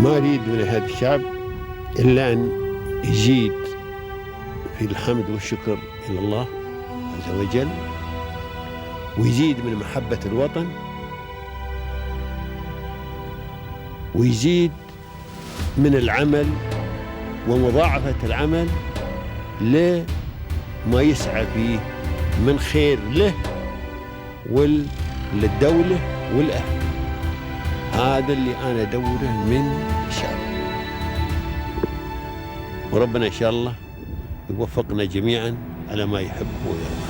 ما أريد من هذا الشعب إلا أن يزيد في الحمد والشكر إلى الله عز وجل، ويزيد من محبة الوطن، ويزيد من العمل ومضاعفة العمل لما يسعى فيه من خير له وللدولة والأهل. هذا اللي أنا أدوره من الشعب، وربنا إن شاء الله يوفقنا جميعا على ما يحب ويرضى.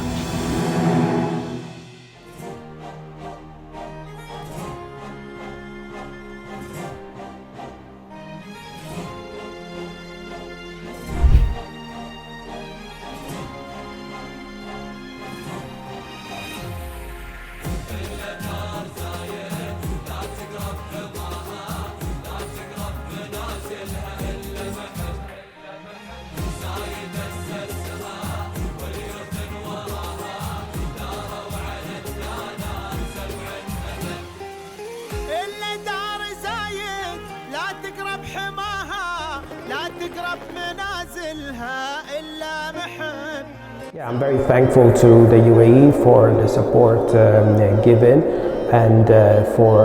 Yeah, I'm very thankful to the UAE for the support given and for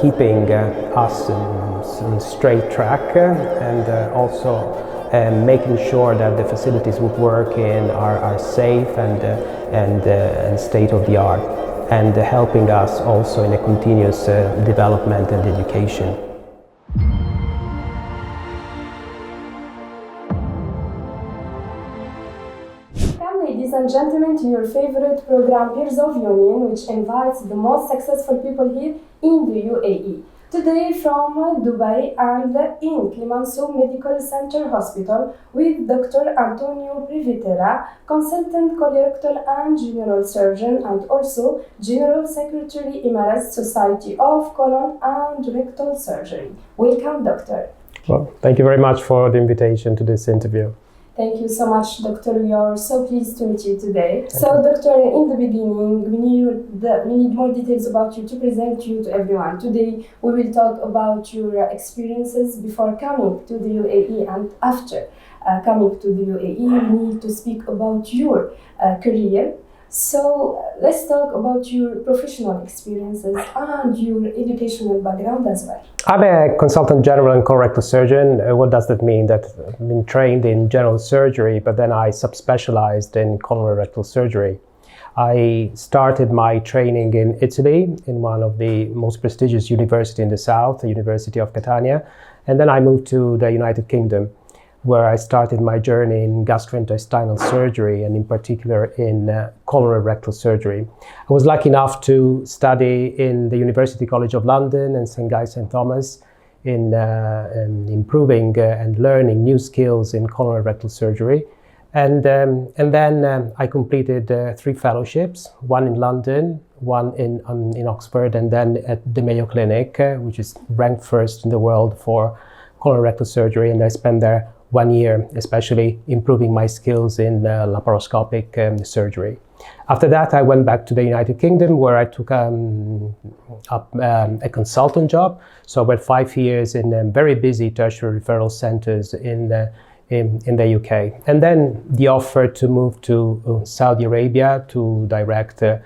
keeping us on straight track and also making sure that the facilities we work in are safe and state of the art, and helping us also in a continuous development and education. Ladies and gentlemen, to your favorite program, Peers of Union, which invites the most successful people here in the UAE. Today from Dubai and in Clemenceau Medical Center Hospital with Dr. Antonio Privitera, consultant colorectal and general surgeon and also General Secretary Emeritus Society of Colon and Rectal Surgery. Welcome, Doctor. Well, thank you very much for the invitation to this interview. Thank you so much, Doctor. We are so pleased to meet you today. So, Doctor, in the beginning, we need more details about you to present you to everyone. Today, we will talk about your experiences before coming to the UAE and after coming to the UAE. We need to speak about your career. So, let's talk about your professional experiences and your educational background as well. I'm a consultant general and colorectal surgeon. What does that mean? That I've been trained in general surgery, but then I subspecialized in colorectal surgery. I started my training in Italy, in one of the most prestigious universities in the south, the University of Catania, and then I moved to the United Kingdom, where I started my journey in gastrointestinal surgery and in particular in colorectal surgery. I was lucky enough to study in the University College of London and St. Guy St. Thomas in improving and learning new skills in colorectal surgery. And then I completed 3 fellowships, one in London, one in Oxford, and then at the Mayo Clinic, which is ranked first in the world for colorectal surgery. And I spent there 1 year, especially improving my skills in laparoscopic surgery. After that, I went back to the United Kingdom, where I took up a consultant job. So I went 5 years in very busy tertiary referral centers in the UK. And then the offer to move to Saudi Arabia to direct the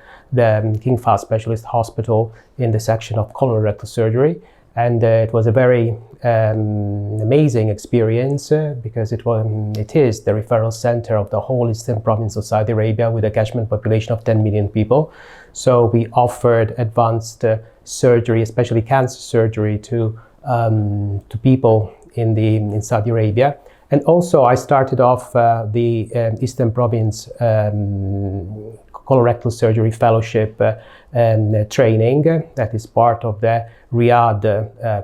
King Fahd Specialist Hospital in the section of colorectal surgery. And it was a very amazing experience because it is the referral center of the whole eastern province of Saudi Arabia with a catchment population of 10 million people. So we offered advanced surgery, especially cancer surgery, to people in Saudi Arabia. And also I started off the Eastern Province colorectal surgery fellowship training that is part of the Riyadh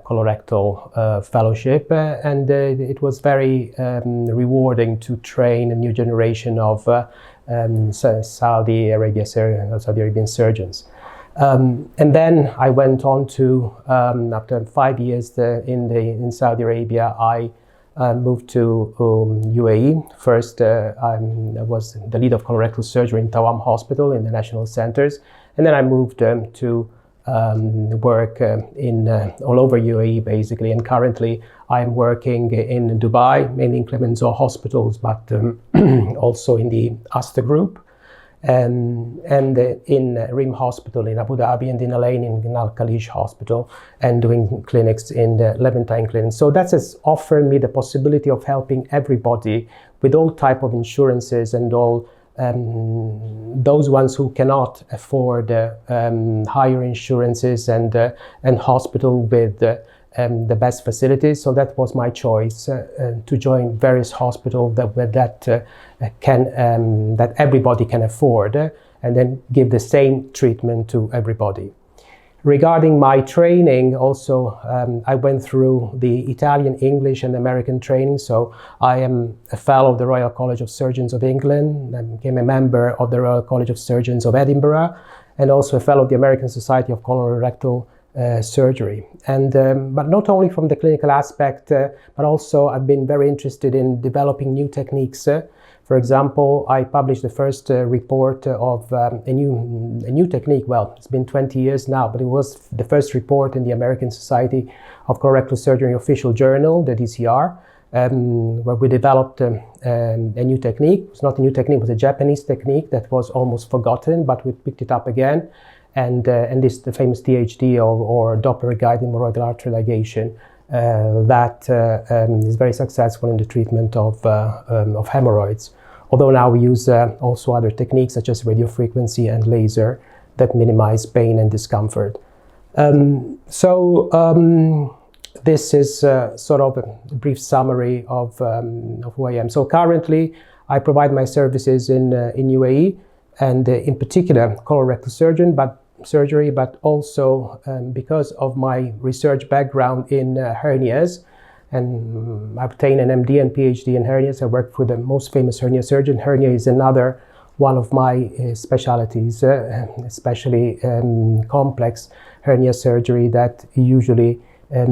colorectal fellowship, and it was very rewarding to train a new generation of Saudi Arabian surgeons. And then I went on to, after 5 years in Saudi Arabia, I moved to UAE. First, I was the lead of colorectal surgery in Tawam Hospital in the National Centers, and then I moved to work in all over UAE basically, and currently I'm working in Dubai, mainly in Clemenceau hospitals, but also in the Aster Group, and in Rim Hospital in Abu Dhabi, and in Al-Ain in Al Khalij Hospital, and doing clinics in the Levantine Clinic. So that has offered me the possibility of helping everybody with all type of insurances and all those ones who cannot afford higher insurances and hospital with the best facilities. So that was my choice to join various hospitals that everybody can afford, and then give the same treatment to everybody. Regarding my training, also I went through the Italian, English, and American training. So I am a fellow of the Royal College of Surgeons of England. I became a member of the Royal College of Surgeons of Edinburgh, and also a fellow of the American Society of Colorectal Surgery. And but not only from the clinical aspect, but also I've been very interested in developing new techniques. For example, I published the first report of a new technique. Well, it's been 20 years now, but it was the first report in the American Society of Colorectal Surgery official journal, the DCR, where we developed a new technique. It's not a new technique, it was a Japanese technique that was almost forgotten, but we picked it up again. And this the famous DHD or Doppler-guided hemorrhoidal artery ligation that is very successful in the treatment of hemorrhoids. Although now we use also other techniques such as radiofrequency and laser that minimize pain and discomfort. This is sort of a brief summary of who I am. So currently I provide my services in UAE, and in particular colorectal surgery, but also because of my research background in hernias, and I obtained an MD and PhD in hernias. I worked with the most famous hernia surgeon. Hernia is another one of my specialties, especially complex hernia surgery that usually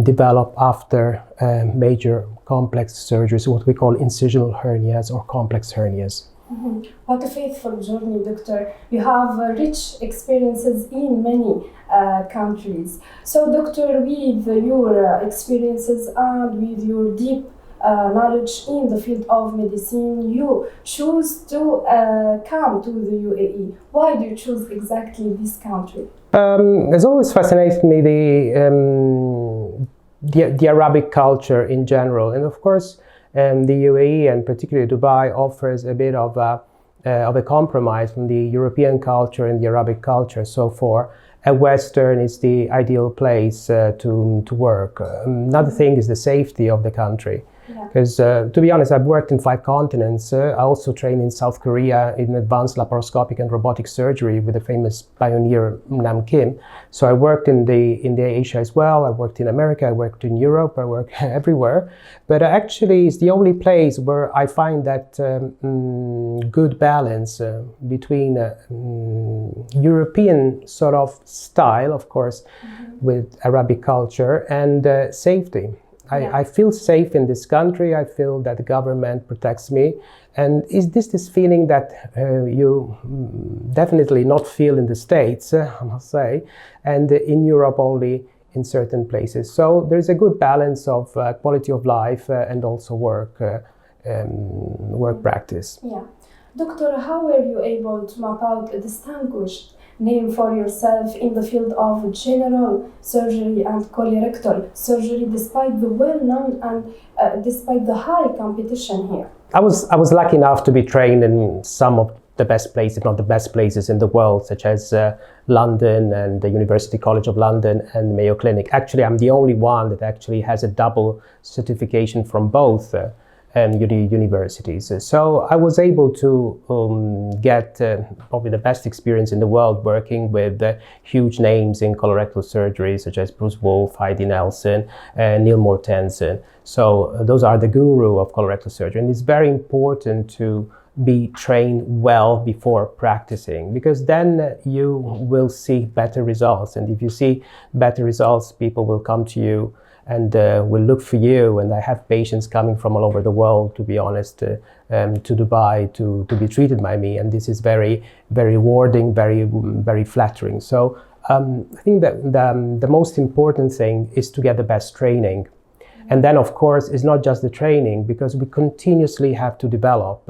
develop after major complex surgeries, what we call incisional hernias or complex hernias. Mm-hmm. What a faithful journey, Doctor. You have rich experiences in many countries. So, Doctor, with your experiences and with your deep knowledge in the field of medicine, you choose to come to the UAE. Why do you choose exactly this country? It's always fascinated me the Arabic culture in general, and of course, the UAE and particularly Dubai offers a bit of a compromise from the European culture and the Arabic culture. So for a Western, it's the ideal place to work. Another thing is the safety of the country. Because to be honest, I've worked in 5 continents. I also trained in South Korea in advanced laparoscopic and robotic surgery with the famous pioneer Nam Kim. So I worked in the Asia as well. I worked in America. I worked in Europe. I worked everywhere. But actually, it's the only place where I find that good balance between European sort of style, of course, with Arabic culture and safety. I feel safe in this country. I feel that the government protects me. And is this feeling that you definitely not feel in the States, I must say, and in Europe only in certain places. So there's a good balance of quality of life and also work practice. Yeah. Doctor, how were you able to map out a distinguished name for yourself in the field of general surgery and colorectal surgery, despite the well-known and despite the high competition here? I was lucky enough to be trained in some of the best places, if not the best places in the world, such as London and the University College of London and Mayo Clinic. Actually, I'm the only one that actually has a double certification from both universities. So I was able to get probably the best experience in the world working with huge names in colorectal surgery, such as Bruce Wolfe, Heidi Nelson, Neil Mortensen. So those are the guru of colorectal surgery. And it's very important to be trained well before practicing, because then you will see better results. And if you see better results, people will come to you and will look for you. And I have patients coming from all over the world, to be honest, to Dubai to be treated by me. And this is very, very rewarding, very, very flattering. So I think that the most important thing is to get the best training. And then, of course, it's not just the training, because we continuously have to develop.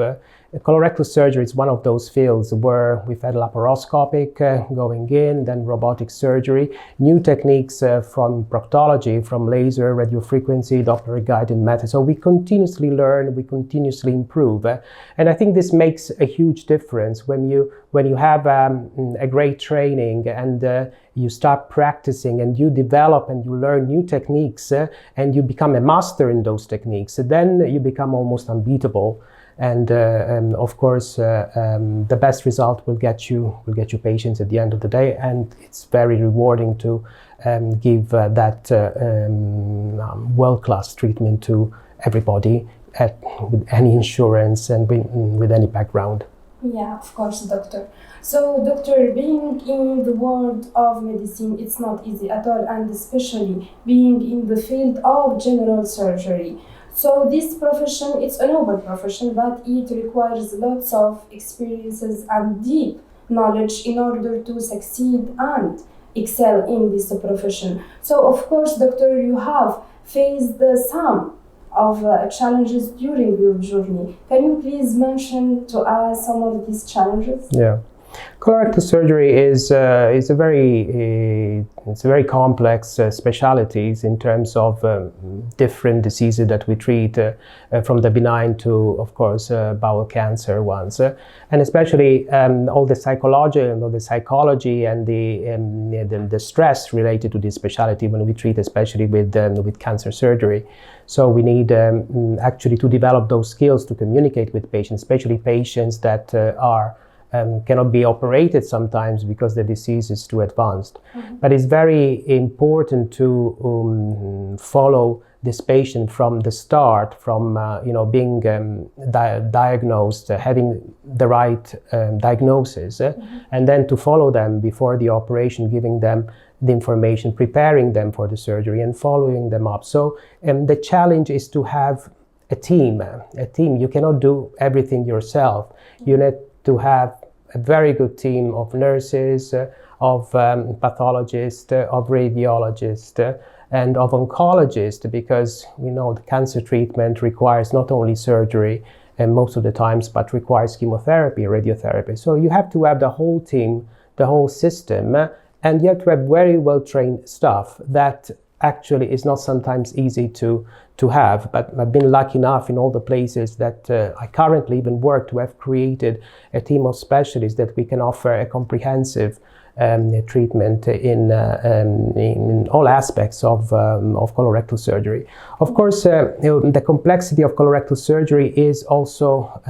Colorectal surgery is one of those fields where we've had laparoscopic going in, then robotic surgery, new techniques from proctology, from laser, radiofrequency, Doppler-guided method. So we continuously learn, we continuously improve. And I think this makes a huge difference when you have a great training and you start practicing and you develop and you learn new techniques and you become a master in those techniques. Then you become almost unbeatable. And of course, the best result will get you patients at the end of the day, and it's very rewarding to give that world-class treatment to everybody with any insurance and with any background. Yeah, of course, doctor. So, doctor, being in the world of medicine, it's not easy at all, and especially being in the field of general surgery. So this profession, it's a noble profession, but it requires lots of experiences and deep knowledge in order to succeed and excel in this profession. So of course, doctor, you have faced some of challenges during your journey. Can you please mention to us some of these challenges? Yeah. Colorectal surgery is a very complex specialties in terms of different diseases that we treat, from the benign to, of course, bowel cancer ones, and especially all the psychology and the stress related to this specialty when we treat, especially with cancer surgery. So we need actually to develop those skills to communicate with patients, especially patients that cannot be operated sometimes because the disease is too advanced. Mm-hmm. But it's very important to follow this patient from the start, from being diagnosed, having the right diagnosis, mm-hmm. and then to follow them before the operation, giving them the information, preparing them for the surgery, and following them up. So the challenge is to have a team. You cannot do everything yourself. You need to have a very good team of nurses, of pathologists, of radiologists, and of oncologists, because we know the cancer treatment requires not only surgery and most of the times, but requires chemotherapy, radiotherapy. So you have to have the whole team, the whole system, and you have to have very well-trained staff that actually is not sometimes easy to have, but I've been lucky enough in all the places that I currently even work to have created a team of specialists that we can offer a comprehensive treatment in all aspects of colorectal surgery. Of course, the complexity of colorectal surgery is also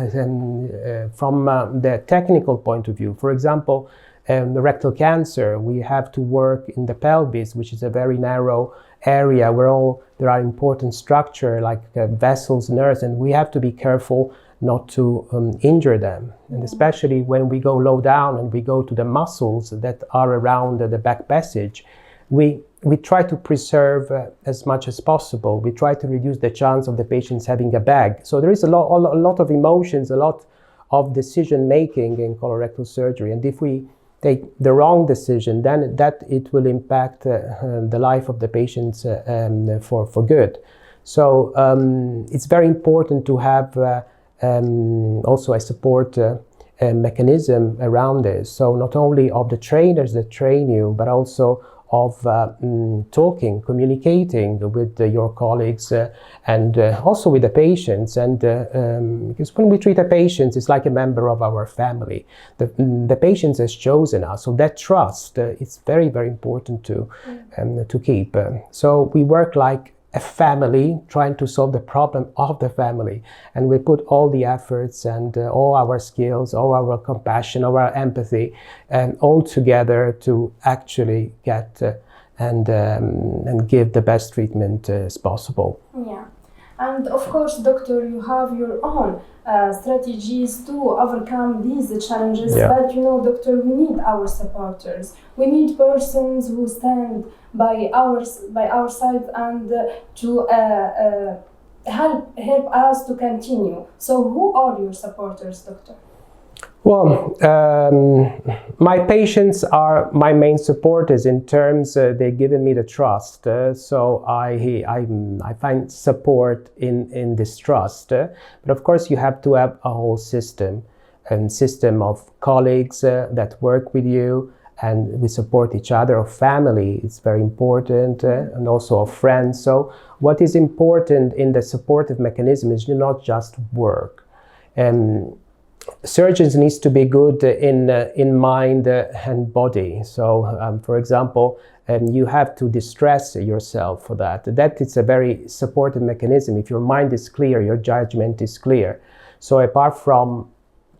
from the technical point of view. For example, the rectal cancer, we have to work in the pelvis, which is a very narrow area where there are important structure like vessels, nerves, and we have to be careful not to injure them. And especially when we go low down and we go to the muscles that are around the back passage, we try to preserve as much as possible. We try to reduce the chance of the patients having a bag. So there is a lot of emotions, a lot of decision making in colorectal surgery, and if we take the wrong decision, then it will impact the life of the patients for good. So it's very important to have also a support mechanism around this. So not only of the trainers that train you, but also of talking, communicating with your colleagues and also with the patients. And because when we treat a patient, it's like a member of our family. The patient has chosen us, so that trust is very, very important to keep. So we work like a family, trying to solve the problem of the family, and we put all the efforts and all our skills, all our compassion, all our empathy, all together to actually get and give the best treatment as possible. Yeah, and of course, doctor, you have your own strategies to overcome these challenges. Yeah. But doctor, we need our supporters. We need persons who stand by our side and to help us to continue. So who are your supporters, doctor? Well, my patients are my main supporters in terms they've given me the trust. So I find support in this trust. But of course, you have to have a whole system, a system of colleagues that work with you, and we support each other. Of family, it's very important, and also of friends. So what is important in the supportive mechanism is not just work. Surgeons needs to be good in mind and body. So, for example, you have to distress yourself for that. That is a very supportive mechanism. If your mind is clear, your judgment is clear. So apart from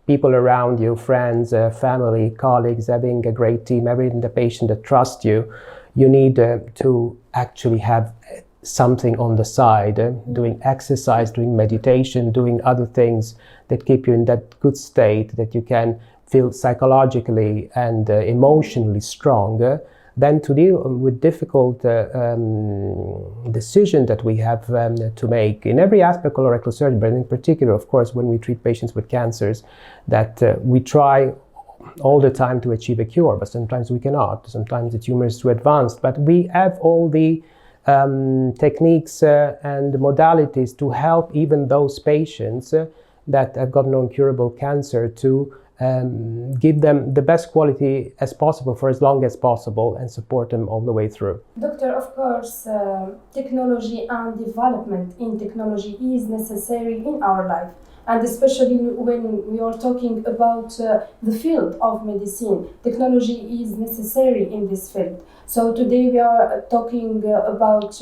people around you, friends, family, colleagues, having a great team, having the patient that trusts you, you need to actually have something on the side, doing exercise, doing meditation, doing other things that keep you in that good state that you can feel psychologically and emotionally strong, then to deal with difficult decisions that we have to make in every aspect of colorectal surgery, but in particular, of course, when we treat patients with cancers, that we try all the time to achieve a cure, but sometimes we cannot. Sometimes the tumor is too advanced, but we have all the techniques and modalities to help even those patients that have got non-curable cancer to give them the best quality as possible for as long as possible and support them all the way through. Doctor, of course, technology and development in technology is necessary in our life. And especially when we are talking about the field of medicine, technology is necessary in this field. So today we are talking about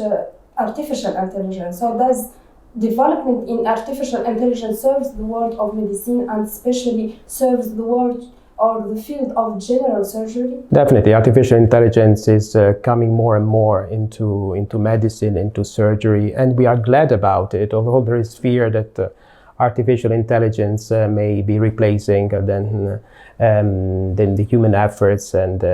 artificial intelligence. So does development in artificial intelligence serves the world of medicine and especially serves the world or the field of general surgery? Definitely, artificial intelligence is coming more and more into medicine, into surgery, and we are glad about it, although there is fear that artificial intelligence may be replacing the human efforts, and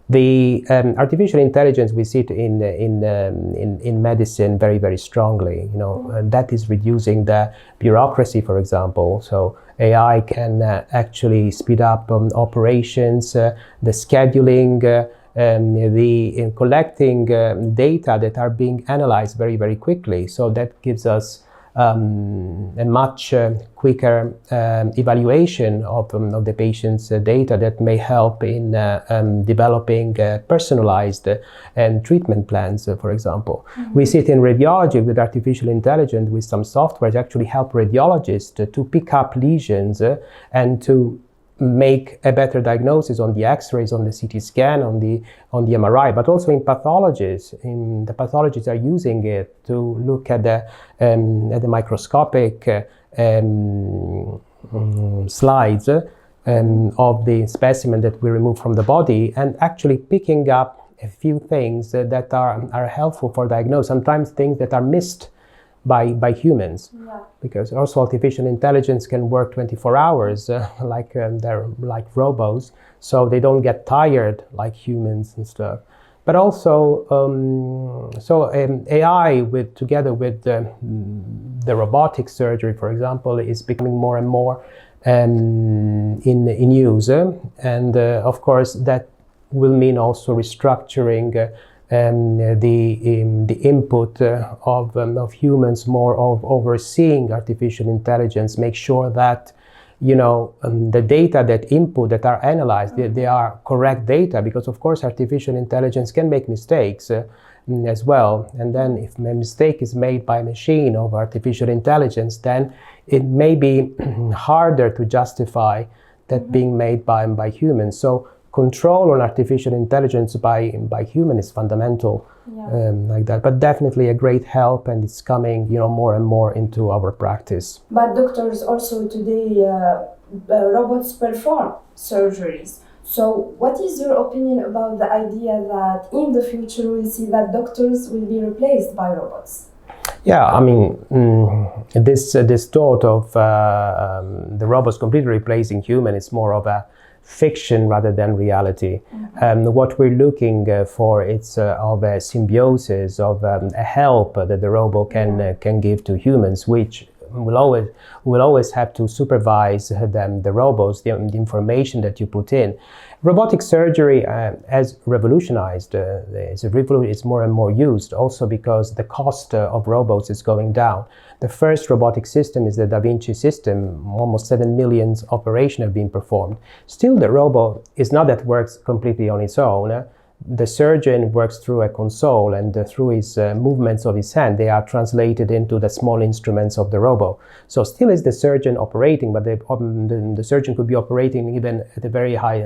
the artificial intelligence we see it in medicine very, very strongly. You know, that is reducing the bureaucracy, for example. So AI can actually speed up operations, the scheduling, the collecting data that are being analyzed very, very quickly. So that gives us a much quicker evaluation of the patient's data that may help in developing personalized treatment plans, for example. Mm-hmm. We see it in radiology with artificial intelligence, with some software to actually help radiologists to pick up lesions and to make a better diagnosis on the X-rays, on the CT scan, on the MRI, but also in pathologies. The pathologists are using it to look at the microscopic slides of the specimen that we remove from the body, and actually picking up a few things that are helpful for diagnosis. Sometimes things that are missed by humans, because also artificial intelligence can work 24 hours they're like robots, so they don't get tired like humans and stuff. But also AI together with the robotic surgery, for example, is becoming more and more in use, and of course that will mean also restructuring the input of humans, more of overseeing artificial intelligence, make sure that the data that are analyzed, they are correct data, because of course artificial intelligence can make mistakes as well, and then if a mistake is made by a machine of artificial intelligence, then it may be harder to justify that being made by humans. So control on artificial intelligence by human is fundamental, like that. But definitely a great help, and it's coming, more and more into our practice. But doctors also today, robots perform surgeries. So what is your opinion about the idea that in the future we'll see that doctors will be replaced by robots? Yeah, I mean, this thought of the robots completely replacing human is more of a fiction rather than reality. Mm-hmm. What we're looking for is of a symbiosis, of a help that the robot can give to humans, which will always have to supervise the robots, the information that you put in. Robotic surgery has revolutionized. It's more and more used, also because the cost of robots is going down. The first robotic system is the Da Vinci system. Almost 7 million operations have been performed. Still, the robot is not that works completely on its own. The surgeon works through a console, and through his movements of his hand, they are translated into the small instruments of the robot. So still is the surgeon operating, but the surgeon could be operating even at a very high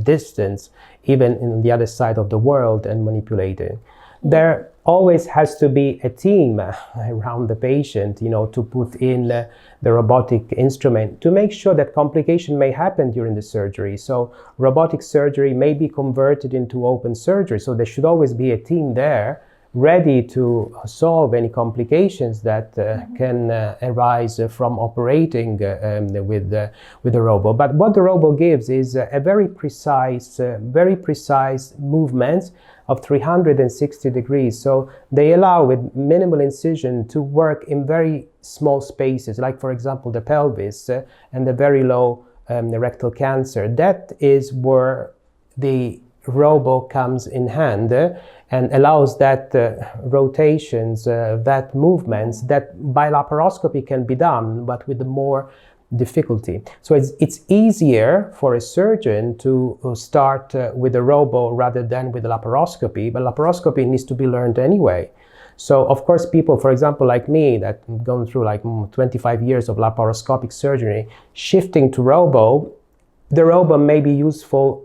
distance, even in the other side of the world, and manipulating. There always has to be a team around the patient, to put in the robotic instrument to make sure that complication may happen during the surgery. So robotic surgery may be converted into open surgery. So there should always be a team there ready to solve any complications that can arise from operating with the robot. But what the robot gives is a very precise movements of 360 degrees. So they allow, with minimal incision, to work in very small spaces, like for example the pelvis and the very low the rectal cancer. That is where the robot comes in hand and allows that rotations, that movements that by laparoscopy can be done, but with more difficulty. So it's easier for a surgeon to start with a robot rather than with a laparoscopy, but laparoscopy needs to be learned anyway. So of course people, for example, like me, that have gone through like 25 years of laparoscopic surgery, shifting to robot, the robot may be useful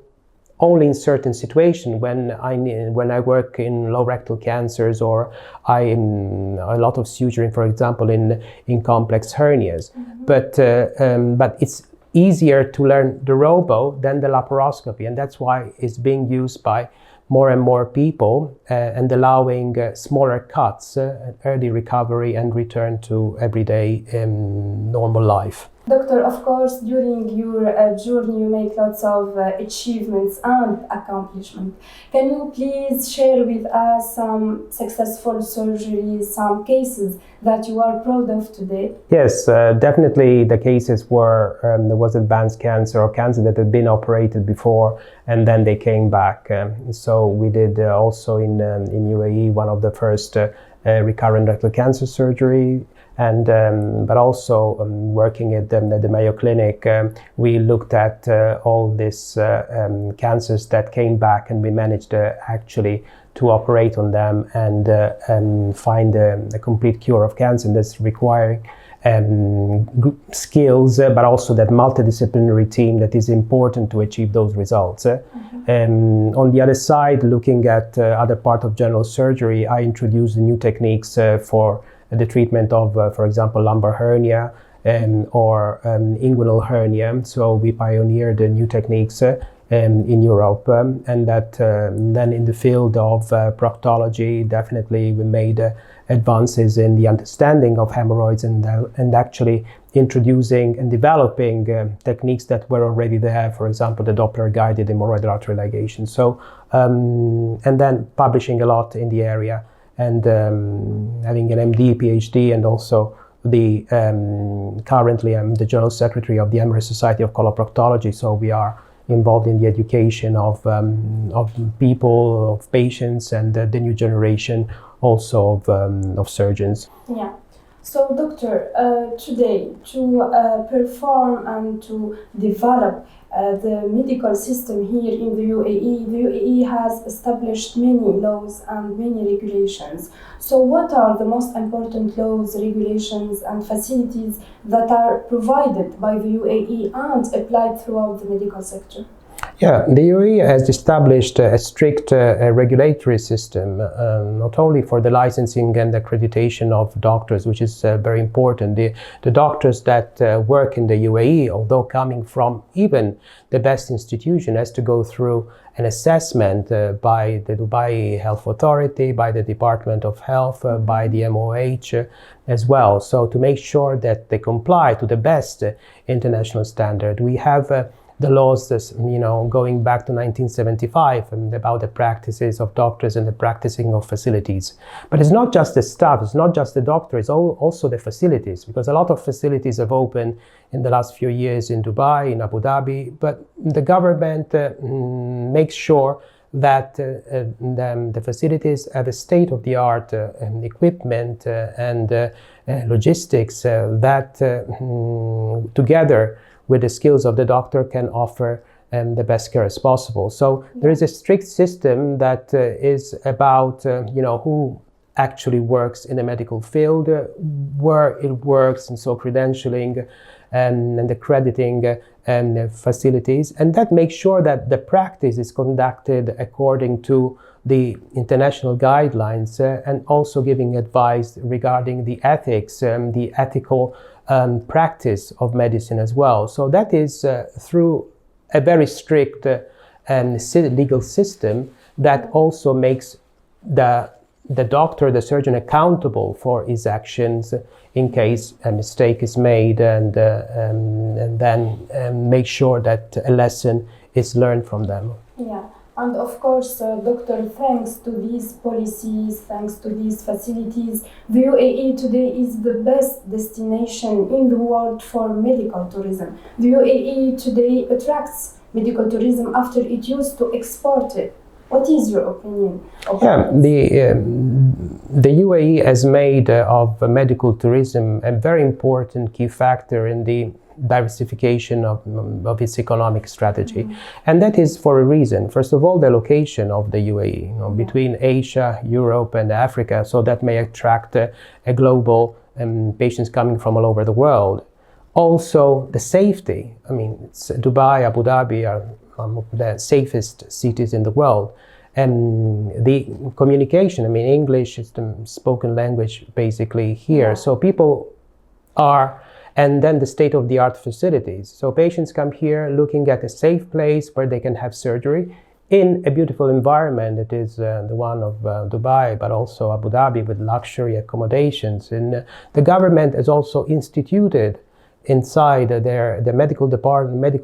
only in certain situations when I work in low rectal cancers, or a lot of suturing, for example, in complex hernias. But it's easier to learn the robot than the laparoscopy, and that's why it's being used by more and more people and allowing smaller cuts, early recovery, and return to everyday normal life. Doctor, of course, during your journey, you make lots of achievements and accomplishments. Can you please share with us some successful surgeries, some cases that you are proud of today? Yes, definitely the cases where there was advanced cancer or cancer that had been operated before and then they came back. So we did also in UAE one of the first recurrent rectal cancer surgery. And but also working at the Mayo Clinic, we looked at all these cancers that came back, and we managed actually to operate on them and find a complete cure of cancer. And that's requiring skills, but also that multidisciplinary team that is important to achieve those results. On the other side, looking at other part of general surgery, I introduced new techniques for the treatment of, for example, lumbar hernia or inguinal hernia. So we pioneered new techniques in Europe, and that then in the field of proctology, definitely we made advances in the understanding of hemorrhoids and actually introducing and developing techniques that were already there, for example, the Doppler-guided hemorrhoidal artery ligation. So, and then publishing a lot in the area, and having an MD, PhD, and also the currently I'm the General Secretary of the Emirates Society of Coloproctology, so we are involved in the education of people, of patients, and the new generation also of surgeons. Yeah. So, doctor, today to perform and to develop the medical system here in the UAE has established many laws and many regulations. So what are the most important laws, regulations and facilities that are provided by the UAE and applied throughout the medical sector? Yeah, the UAE has established a strict regulatory system, not only for the licensing and accreditation of doctors, which is very important. The doctors that work in the UAE, although coming from even the best institution, has to go through an assessment by the Dubai Health Authority, by the Department of Health, by the MOH as well. So to make sure that they comply to the best international standard, we have the laws, going back to 1975 and about the practices of doctors and the practicing of facilities. But it's not just the staff, it's not just the doctor, it's also the facilities, because a lot of facilities have opened in the last few years in Dubai, in Abu Dhabi, but the government makes sure that the facilities have a state-of-the-art equipment and logistics that together with the skills of the doctor can offer the best care as possible. So there is a strict system that is about who actually works in the medical field, where it works, and so credentialing and accrediting facilities, and that makes sure that the practice is conducted according to the international guidelines and also giving advice regarding the ethics and the ethical practice of medicine as well. So that is through a very strict legal system that also makes the doctor, the surgeon, accountable for his actions in case a mistake is made, and then make sure that a lesson is learned from them. Yeah, and of course, doctor, thanks to these policies, thanks to these facilities, the UAE today is the best destination in the world for medical tourism. The UAE today attracts medical tourism after it used to export it. What is your opinion? The UAE has made of medical tourism a very important key factor in the diversification of its economic strategy. And that is for a reason. First of all, the location of the UAE, between Asia, Europe, and Africa, so that may attract a global patients coming from all over the world. Also, the safety. I mean, Dubai, Abu Dhabi are the safest cities in the world. And the communication, English is the spoken language basically here. So people are, and then the state-of-the-art facilities. So patients come here looking at a safe place where they can have surgery in a beautiful environment. It is the one of Dubai, but also Abu Dhabi, with luxury accommodations. And the government has also instituted inside the medical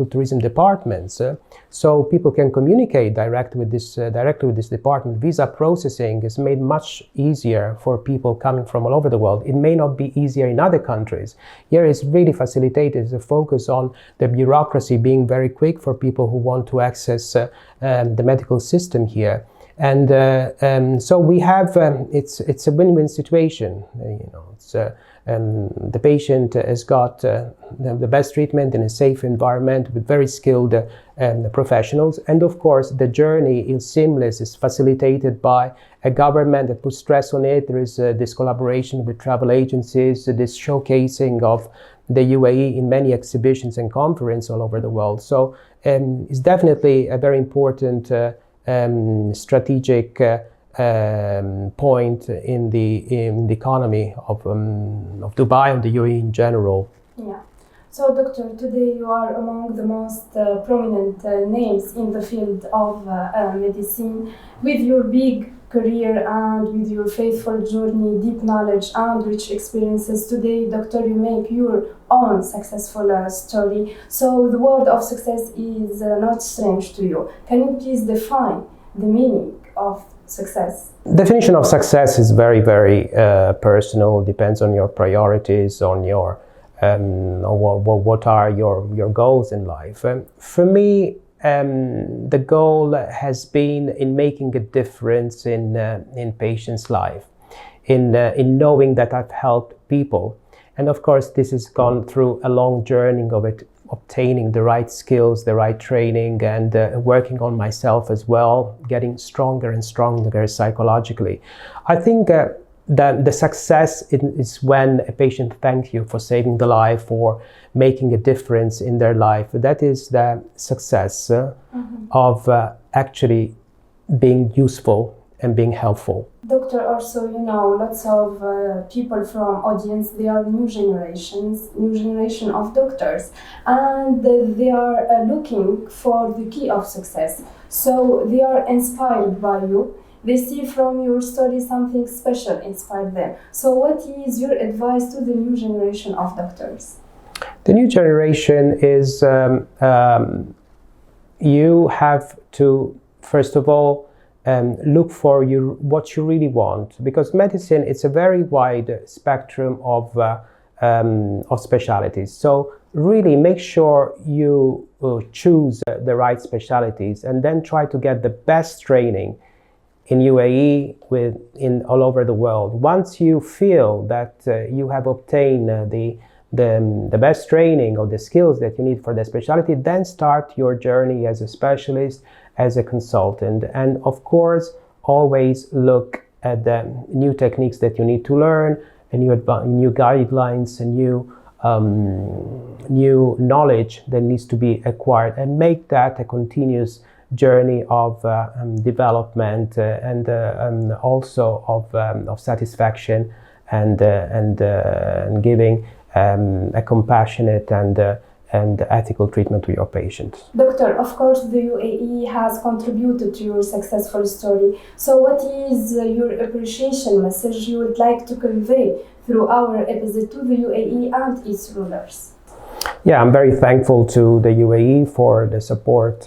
tourism departments, so people can communicate directly with this department. Visa processing is made much easier for people coming from all over the world. It may not be easier in other countries. Here is really facilitated the focus on the bureaucracy being very quick for people who want to access the medical system here. And so we have it's a win-win situation. The patient has got the best treatment in a safe environment with very skilled professionals, and of course the journey is seamless. It's facilitated by a government that puts stress on it. There is this collaboration with travel agencies, this showcasing of the UAE in many exhibitions and conferences all over the world. So it's definitely a very important strategic point in the economy of Dubai and the UAE in general. Yeah. So, doctor, today you are among the most prominent names in the field of medicine. With your big career and with your faithful journey, deep knowledge and rich experiences, today, doctor, you make your own successful story. So the word of success is not strange to you. Can you please define the meaning of success? Definition of success is very, very personal. Depends on your priorities, on your what are your goals in life. For me, the goal has been in making a difference in patients' life, in knowing that I've helped people, and of course this has gone through a long journey of it, obtaining the right skills, the right training, and working on myself as well, getting stronger and stronger psychologically. I think that the success is when a patient thanks you for saving the life or making a difference in their life. That is the success of actually being useful and being helpful. Doctor, also, lots of people from audience, they are new generation of doctors, and they are looking for the key of success. So they are inspired by you. They see from your story something special inspired them. So what is your advice to the new generation of doctors? The new generation is you have to, first of all, look for what you really want, because medicine is a very wide spectrum of specialties. So really make sure you choose the right specialties, and then try to get the best training in UAE, in all over the world. Once you feel that you have obtained the best training or the skills that you need for the specialty, then start your journey as a specialist, as a consultant. And of course, always look at the new techniques that you need to learn, and new guidelines, and new knowledge that needs to be acquired, and make that a continuous journey of development and also of satisfaction, and giving a compassionate and ethical treatment to your patients. Doctor, of course, the UAE has contributed to your successful story. So what is your appreciation message you would like to convey through our episode to the UAE and its rulers? Yeah, I'm very thankful to the UAE for the support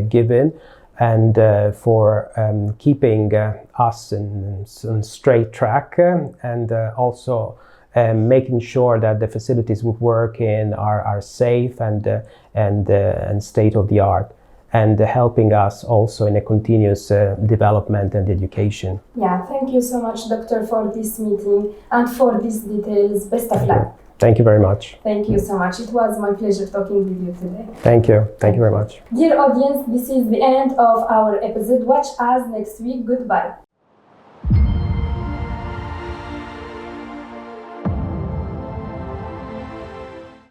given, and for keeping us on straight track, and also making sure that the facilities we work in are safe and state of the art, and helping us also in a continuous development and education. Yeah, thank you so much, Doctor, for this meeting and for these details. Best of luck. Thank you very much. Thank you so much. It was my pleasure talking with you today. Thank you. Thank you very much. Dear audience, this is the end of our episode. Watch us next week. Goodbye.